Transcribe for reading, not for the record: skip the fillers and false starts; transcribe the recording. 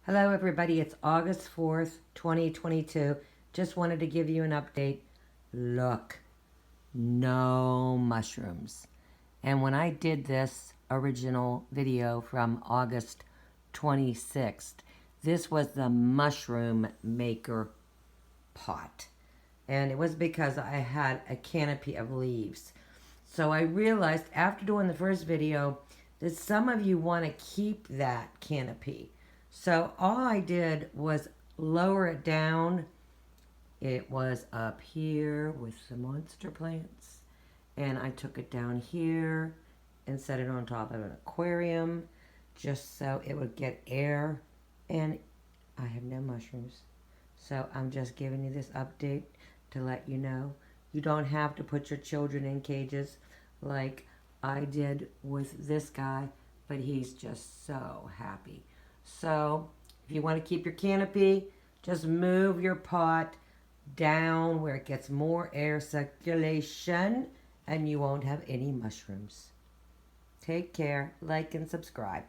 Hello everybody, it's August 4th, 2022. Just wanted to give you an update. Look, no mushrooms. And when I did this original video from August 26th, this was the mushroom maker pot. And it was because I had a canopy of leaves. So I realized after doing the first video that some of you want to keep that canopy. So all I did was lower it down. It was up here with the monster plants. And I took it down here and set it on top of an aquarium just so it would get air. And I have no mushrooms. So I'm just giving you this update to let you know. You don't have to put your children in cages like I did with this guy, but he's just so happy. So if you want to keep your canopy, just move your pot down where it gets more air circulation and you won't have any mushrooms. Take care, like and subscribe.